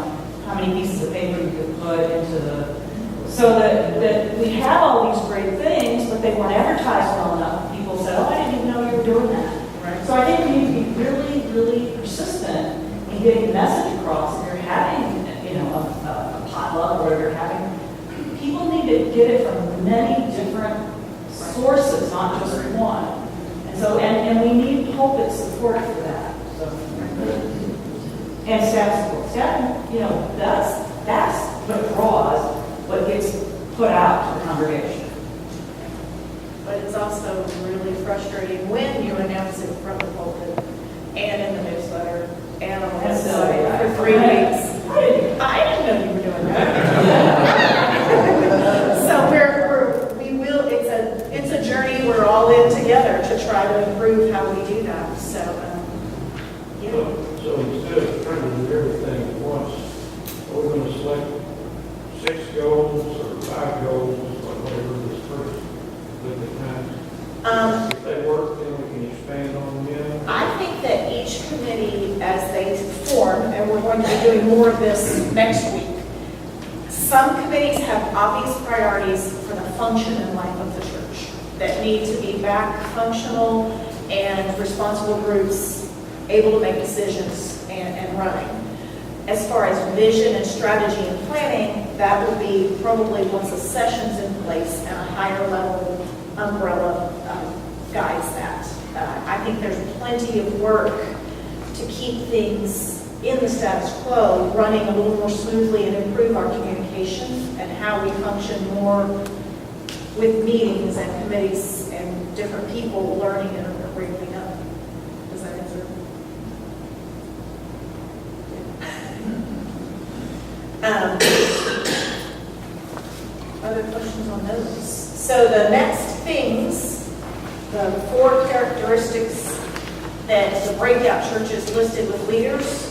how many pieces of paper you could put into the, so that we have all these great things, but they weren't advertised well enough. People said, oh, I didn't even know you were doing that. Right. So I think we need to be really, really persistent in getting the message across. If you're having, a potluck, or you're having, people need to get it from many different sources, not just one. And so, and we need pulpit support for that. So, and staff support. Staff, that's what draws what gets put out to the congregation. But it's also really frustrating when you announce it from the pulpit and in the newsletter and on the website for 3 weeks. I didn't know you were doing that. So it's a journey we're all in together to try to improve how we do that. So, yeah. So instead of trying to do everything at once, are we going to select 6 goals or 5 goals, or whatever this first with the time? If they work, then we can expand on them. I think that each committee, as they form, and we're going to be doing more of this next week, some committees have obvious priorities for the function and life of the church that need to be back functional and responsible groups able to make decisions and running. As far as vision and strategy and planning, that will be probably once a session's in place and a higher level umbrella guides that. I think there's plenty of work to keep things in the status quo running a little more smoothly and improve our communication and how we function more with meetings and committees and different people learning and ramping up. Does that answer? Other questions on those? So the next things, the 4 characteristics that the breakout churches listed with leaders.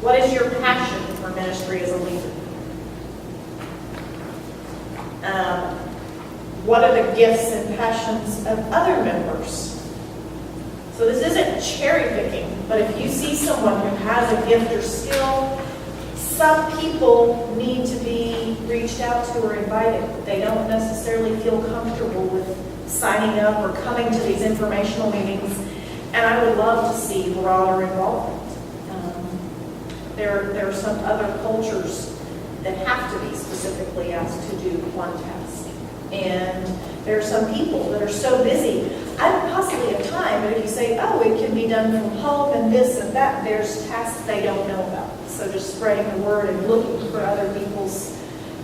What is your passion for ministry as a leader? What are the gifts and passions of other members? So this isn't cherry picking, but if you see someone who has a gift or skill, some people need to be reached out to or invited. They don't necessarily feel comfortable with signing up or coming to these informational meetings, and I would love to see broader involvement. There are some other cultures that have to be specifically asked to do one task. And there are some people that are so busy, I don't possibly have time, but if you say, oh, it can be done from home and this and that, there's tasks they don't know about. So just spreading the word and looking for other people's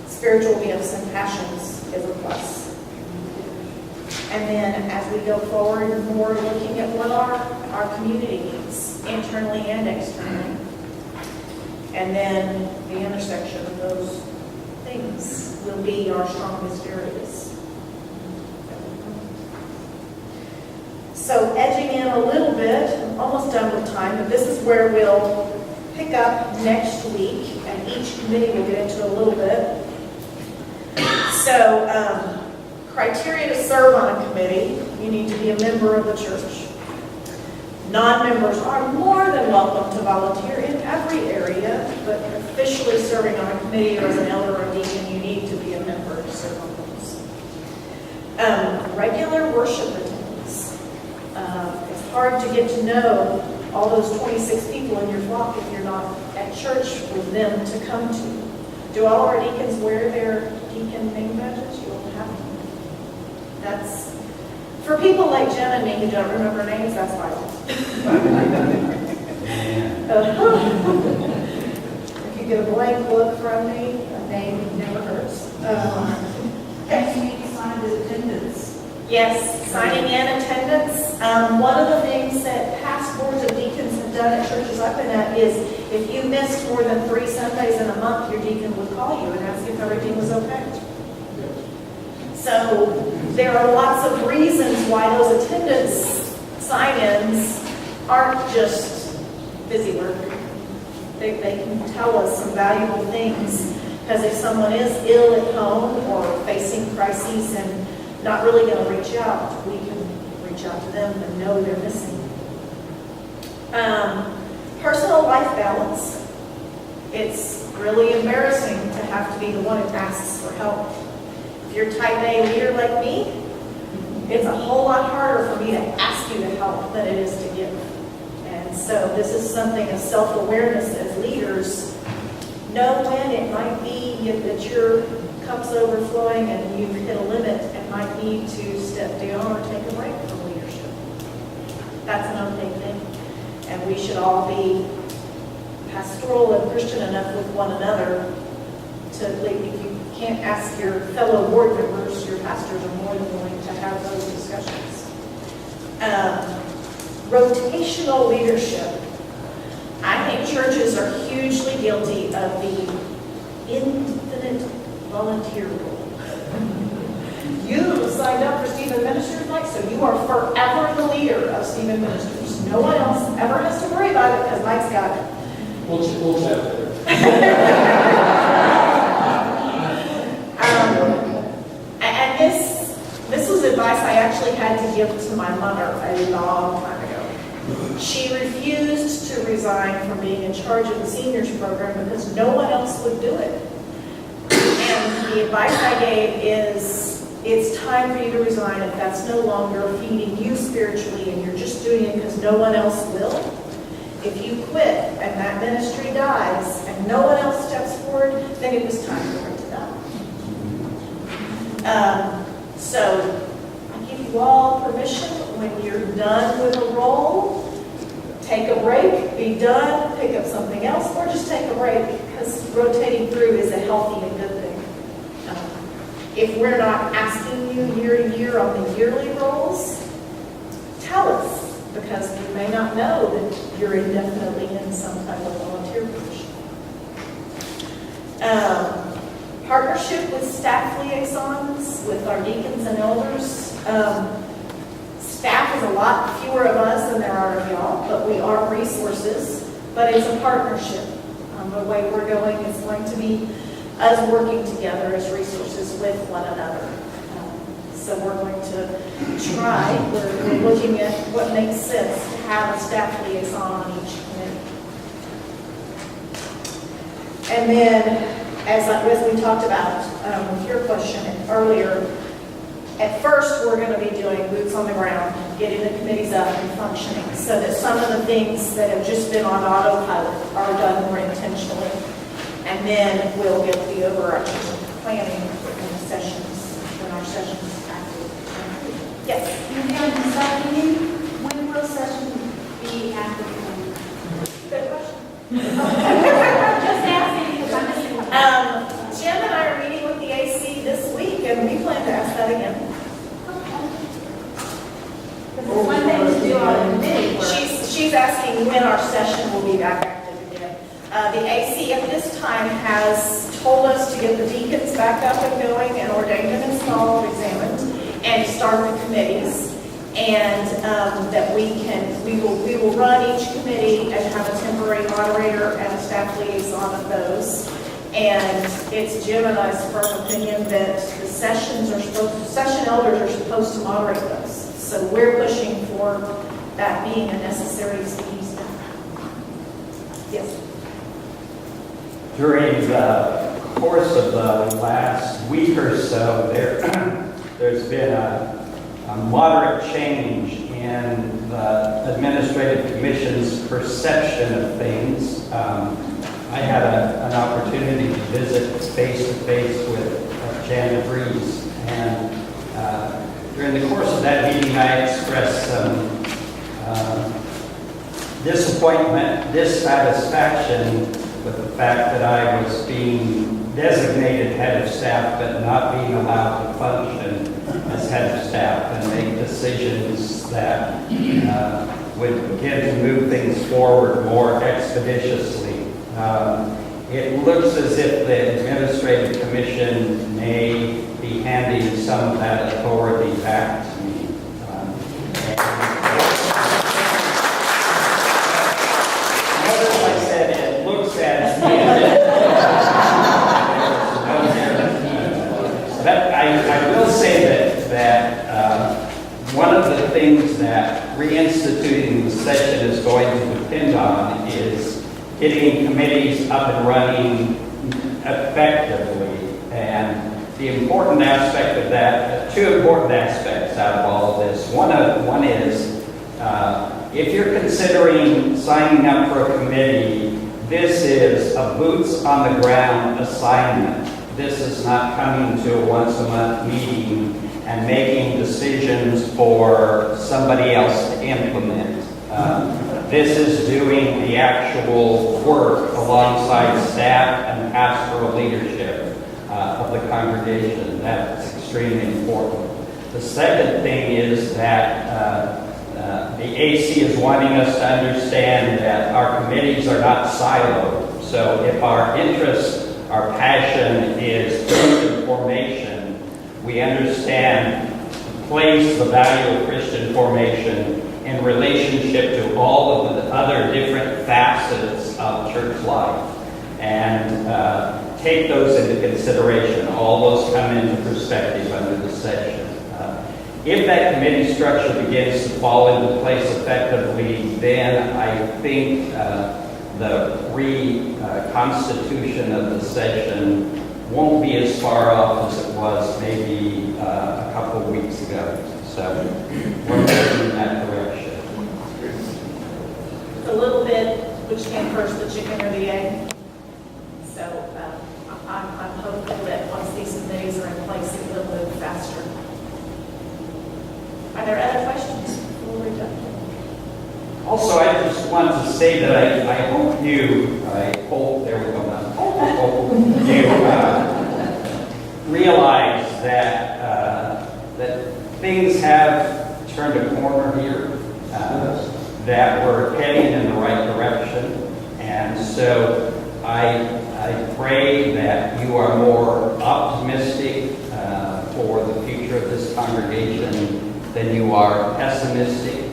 spiritual gifts and passions is a plus. And then as we go forward, more looking at what our community needs, internally and externally. And then the intersection of those things will be our strongest areas. So edging in a little bit, I'm almost done with time, but this is where we'll pick up next week, and each committee will get into a little bit. So, criteria to serve on a committee: you need to be a member of the church. Non-members are more than welcome to volunteer in every area, but officially serving on a committee or as an elder or deacon, you need to be a member to serve on those. Regular worship attendance. It's hard to get to know all those 26 people in your flock if you're not at church with them to come to. Do all our deacons wear their deacon name badges? You don't have to. That's, for people like Jen and me who don't remember names, that's vital. If you get a blank look from me, a name never hurts. And you need to sign the attendance. Yes, signing in attendance. One of the things that past boards of deacons have done at churches I've been at is if you missed more than 3 Sundays in a month, your deacon would call you and ask if everything was okay. So there are lots of reasons why those attendance sign-ins aren't just busy work. They can tell us some valuable things, because if someone is ill at home or facing crises and not really going to reach out, we can reach out to them and know they're missing. Personal life balance. It's really embarrassing to have to be the one who asks for help. If you're a type A leader like me, it's a whole lot harder for me to ask you to help than it is to give. And so this is something of self-awareness as leaders. Know when it might be that your cup's overflowing and you've hit a limit and might need to step down or take a break from leadership. That's an okay thing. And we should all be pastoral and Christian enough with one another to, like, if you can't ask your fellow board members, your pastors are more than willing to have those discussions. Rotational leadership. I think churches are hugely guilty of the infinite volunteer rule. You signed up for Stephen Ministries, Mike, so you are forever the leader of Stephen Ministries. No one else ever has to worry about it because Mike's got it. We'll chat later. And this was advice I actually had to give to my mother a long time ago. She refused to resign from being in charge of the seniors program because no one else would do it. And the advice I gave is, it's time for you to resign if that's no longer feeding you spiritually and you're just doing it because no one else will. If you quit and that ministry dies and no one else steps forward, then it was time for it to die. So I give you all permission when you're done with a role, take a break, be done, pick up something else, or just take a break, because rotating through is a healthy and good thing. If we're not asking you year to year on the yearly roles, tell us, because we may not know that you're indefinitely in some type of volunteer position. Partnership with staff liaisons, with our deacons and elders. Staff is a lot fewer of us than there are of y'all, but we are resources, but it's a partnership. The way we're going is going to be us working together as resources with one another. So we're going to try, we're looking at what makes sense to have a staff liaison on each committee. And then, as we talked about with your question earlier, at first, we're going to be doing boots on the ground, getting the committees up and functioning, so that some of the things that have just been on autopilot are done more intentionally. And then we'll get the overarching planning in the sessions, when our sessions active. Yes? When will session be active? Good question. Just asking because I'm missing. Jim and I are meeting with the AC this week, and we plan to ask that again. Because it's one thing to do on a committee work. She's asking when our session will be back active again. The AC at this time has told us to get the deacons back up and going and ordained and installed, examined, and start the committees. And that we will run each committee and have a temporary moderator and a staff liaison of those. And it's Jim and I's firm opinion that the session elders are supposed to moderate those. So we're pushing for that being a necessary speedy step. Yes. During the course of the last week or so, there's been a moderate change in the Administrative Commission's perception of things. I had an opportunity to visit face-to-face with Janet Rees, and during the course of that meeting, I expressed some disappointment, dissatisfaction with the fact that I was being designated head of staff but not being allowed to function as head of staff and make decisions that would begin to move things forward more expeditiously. It looks as if the Administrative Commission may be handing some of that authority back to me. Notice I said it looks as if. But I will say that one of the things that reinstituting the session is going to depend on is getting committees up and running effectively. And the important aspect of that, two important aspects out of all of this. One is, if you're considering signing up for a committee, this is a boots on the ground assignment. This is not coming to a once-a-month meeting and making decisions for somebody else to implement. This is doing the actual work alongside staff and pastoral leadership of the congregation. That's extremely important. The second thing is that the AC is wanting us to understand that our committees are not siloed. So if our interest, our passion is Christian formation, we understand the place, the value of Christian formation in relationship to all of the other different facets of church life, and take those into consideration. All those come into perspective under the session. If that committee structure begins to fall into place effectively, then I think the reconstitution of the session won't be as far off as it was maybe a couple of weeks ago. So we're moving in that direction. It's a little bit, which came first, the chicken or the egg? So I'm hopeful that once these committees are in place, it will move faster. Are there other questions before we're done? Also, I just want to say that I hope there we go now. I hope you realize that things have turned a corner here, that we're heading in the right direction. And so I pray that you are more optimistic for the future of this congregation than you are pessimistic,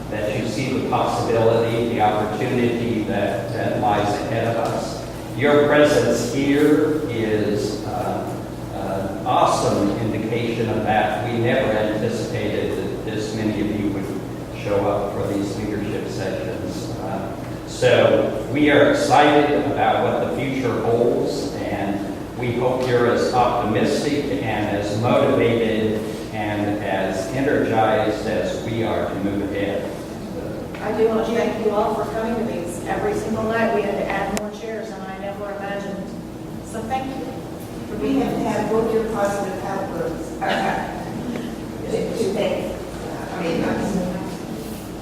that you see the possibility, the opportunity that lies ahead of us. Your presence here is awesome indication of that. We never anticipated that this many of you would show up for these leadership sessions. So we are excited about what the future holds, and we hope you're as optimistic and as motivated and as energized as we are to move ahead. I do want to thank you all for coming to these. Every single night, we had to add more chairs than I never imagined. So thank you for We being have to here. have both your positive outputs to thank. I mean,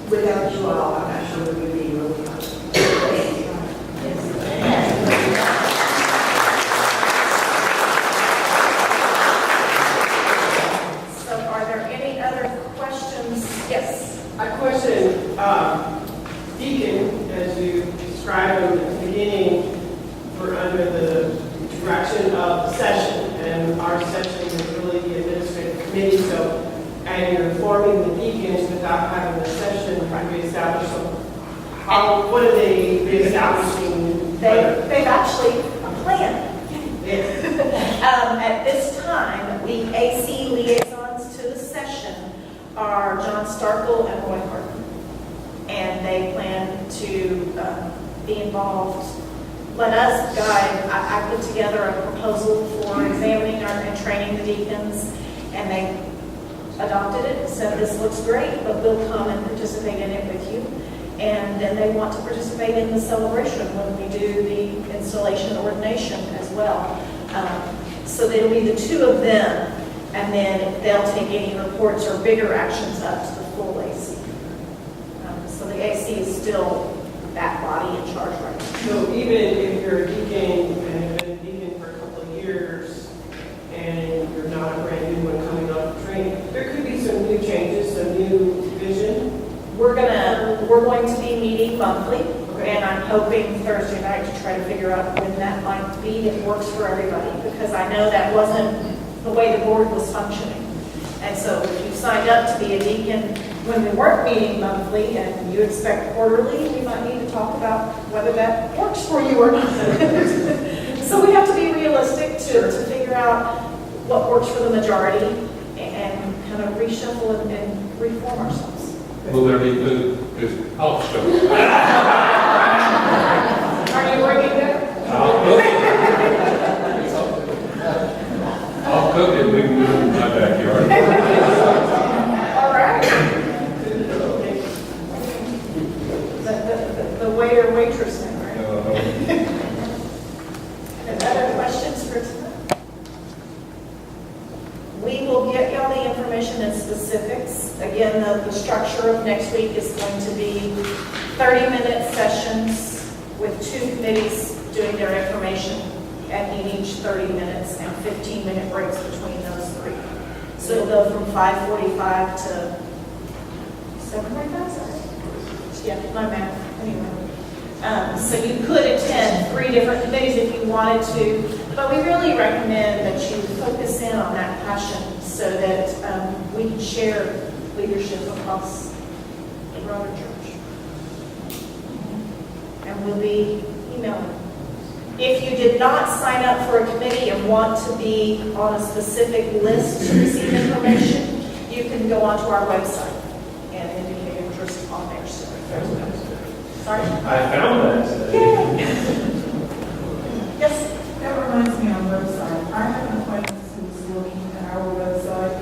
without you all, I'm not sure we would be really much. Thank you. So are there any other questions? Yes. I question, Deacon, as you described him at the beginning, we're under the direction of the session, and our session is really the administrative committee, so, and you're forming the deacons without having the session reestablished. So how, what are they reestablishing? They've actually planned. Yes. At this time, the AC liaisons to the session are John Starkle and Roy Harden. And they plan to be involved. Let us guide. I put together a proposal for examining and training the deacons, and they adopted it, said this looks great, but we'll come and participate in it with you. And then they want to participate in the celebration when we do the installation and ordination as well. So it'll be the two of them, and then they'll take any reports or bigger actions up to the full AC. So the AC is still that body in charge right now. So even if you're a deacon and you've been a deacon for a couple of years and you're not a brand new one coming off the training, there could be some new changes, some new vision. We're going to be meeting monthly, and I'm hoping Thursday night to try to figure out when that might be that works for everybody, because I know that wasn't the way the board was functioning. And so if you signed up to be a deacon when we weren't meeting monthly and you expect quarterly, we might need to talk about whether that works for you or not. So we have to be realistic to figure out what works for the majority and kind of reshuffle and reform ourselves. Will there be food? Because I'll show you. Are you working there? I'll cook it, we can do it in my backyard. All right. The waiter waitress thing, right? Any other questions for tonight? We will get y'all the information and specifics. Again, the structure of next week is going to be 30-minute sessions with two committees doing their information at each 30 minutes and 15-minute breaks between those three. So it'll go from 5:45 to 7:45? Yeah, my math, anyway. So you could attend 3 different committees if you wanted to, but we really recommend that you focus in on that passion so that we can share leadership across the broader church. And we'll be emailing. If you did not sign up for a committee and want to be on a specific list to receive information, you can go onto our website and indicate interest on there. Sorry? I found that today. Yes? That reminds me on the website. I have an acquaintance who was looking at our website,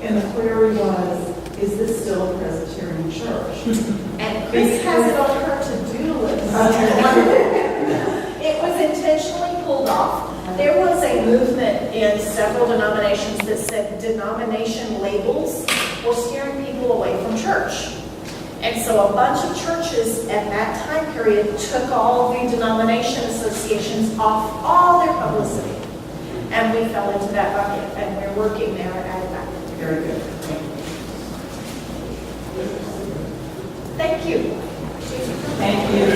and the query was, is this still a Presbyterian church? And Chris has it on her to-do list. It was intentionally pulled off. There was a movement in several denominations that said denomination labels were scaring people away from church. And so a bunch of churches at that time period took all the denomination associations off all their publicity. And we fell into that bucket, and we're working there at it back. Very good. Thank you. Thank you.